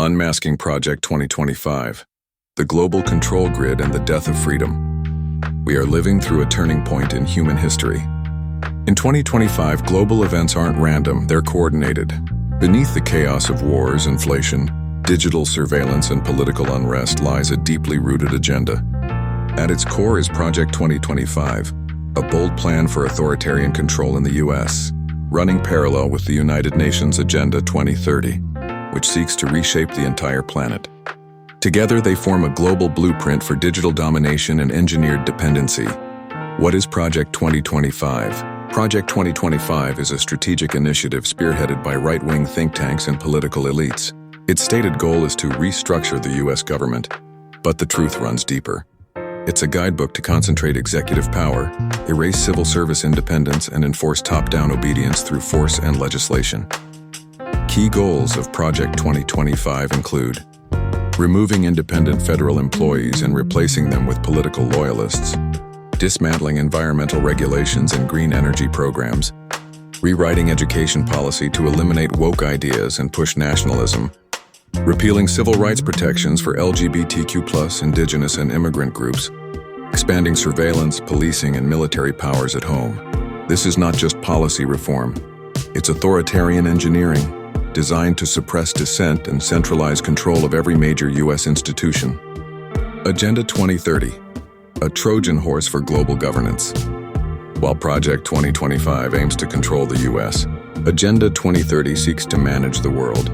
Unmasking Project 2025, the global control grid and the death of freedom. We are living through a turning point in human history. In 2025, global events aren't random, they're coordinated. Beneath the chaos of wars, inflation, digital surveillance, and political unrest lies a deeply rooted agenda. At its core is Project 2025, a bold plan for authoritarian control in the U.S., running parallel with the United Nations Agenda 2030. Which seeks to reshape the entire planet. Together, they form a global blueprint for digital domination and engineered dependency. What is Project 2025? Project 2025 is a strategic initiative spearheaded by right-wing think tanks and political elites. Its stated goal is to restructure the U.S. government, but the truth runs deeper. It's a guidebook to concentrate executive power, erase civil service independence, and enforce top-down obedience through force and legislation. Key goals of Project 2025 include removing independent federal employees and replacing them with political loyalists, dismantling environmental regulations and green energy programs, rewriting education policy to eliminate woke ideas and push nationalism, repealing civil rights protections for LGBTQ+, indigenous and immigrant groups, expanding surveillance, policing, and military powers at home. This is not just policy reform, it's authoritarian engineering, designed to suppress dissent and centralize control of every major U.S. institution. Agenda 2030, a Trojan horse for global governance. While Project 2025 aims to control the U.S., Agenda 2030 seeks to manage the world.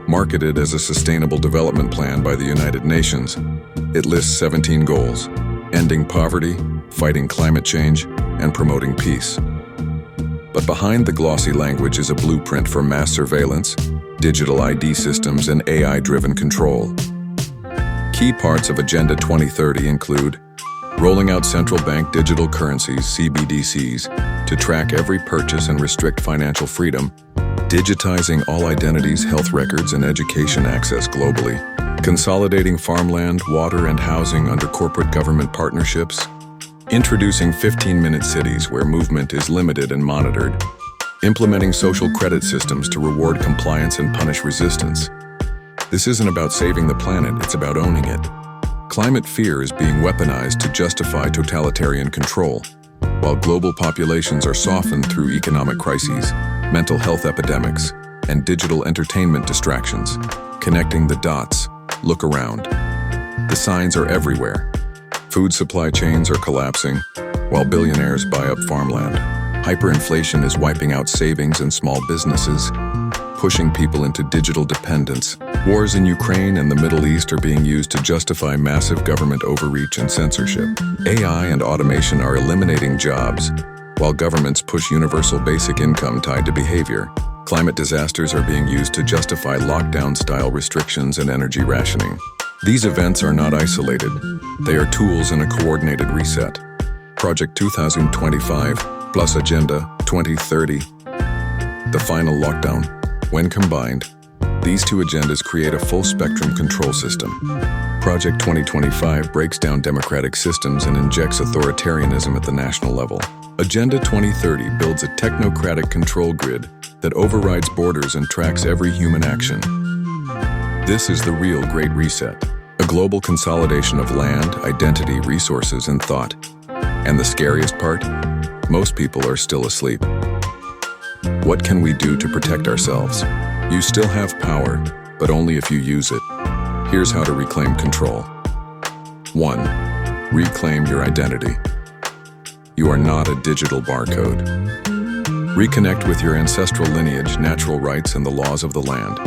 Marketed as a sustainable development plan by the United Nations, it lists 17 goals: ending poverty, fighting climate change, and promoting peace. But behind the glossy language is a blueprint for mass surveillance, digital ID systems, and AI-driven control. Key parts of Agenda 2030 include rolling out central bank digital currencies, CBDCs, to track every purchase and restrict financial freedom, digitizing all identities, health records, and education access globally, consolidating farmland, water, and housing under corporate government partnerships, introducing 15-minute cities where movement is limited and monitored, implementing social credit systems to reward compliance and punish resistance. This isn't about saving the planet, it's about owning it. Climate fear is being weaponized to justify totalitarian control, while global populations are softened through economic crises, mental health epidemics, and digital entertainment distractions. Connecting the dots, look around. The signs are everywhere. Food supply chains are collapsing, while billionaires buy up farmland. Hyperinflation is wiping out savings and small businesses, pushing people into digital dependence. Wars in Ukraine and the Middle East are being used to justify massive government overreach and censorship. AI and automation are eliminating jobs, while governments push universal basic income tied to behavior. Climate disasters are being used to justify lockdown-style restrictions and energy rationing. These events are not isolated. They are tools in a coordinated reset. Project 2025 plus Agenda 2030. The final lockdown. When combined, these two agendas create a full-spectrum control system. Project 2025 breaks down democratic systems and injects authoritarianism at the national level. Agenda 2030 builds a technocratic control grid that overrides borders and tracks every human action. This is the real Great Reset, a global consolidation of land, identity, resources, and thought. And the scariest part? Most people are still asleep. What can we do to protect ourselves? You still have power, but only if you use it. Here's how to reclaim control. 1. Reclaim your identity. You are not a digital barcode. Reconnect with your ancestral lineage, natural rights, and the laws of the land.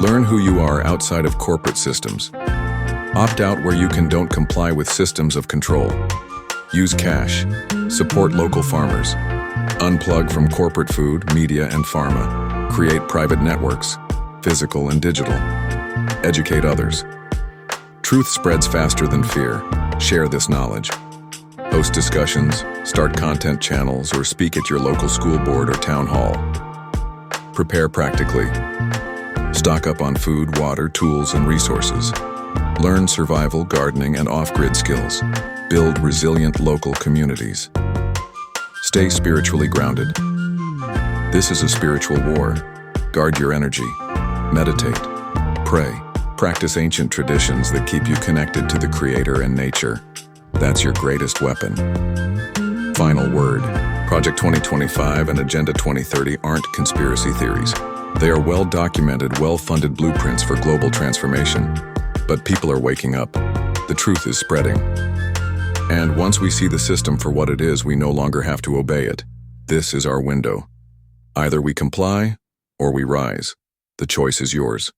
Learn who you are outside of corporate systems. Opt out where you don't comply with systems of control. Use cash. Support local farmers. Unplug from corporate food, media, and pharma. Create private networks, physical and digital. Educate others. Truth spreads faster than fear. Share this knowledge. Host discussions, start content channels, or speak at your local school board or town hall. Prepare practically. Stock up on food, water, tools, and resources. Learn survival, gardening, and off-grid skills. Build resilient local communities. Stay spiritually grounded. This is a spiritual war. Guard your energy. Meditate. Pray. Practice ancient traditions that keep you connected to the Creator and nature. That's your greatest weapon. Final word. Project 2025 and Agenda 2030 aren't conspiracy theories. They are well-documented, well-funded blueprints for global transformation. But people are waking up. The truth is spreading. And once we see the system for what it is, we no longer have to obey it. This is our window. Either we comply or we rise. The choice is yours.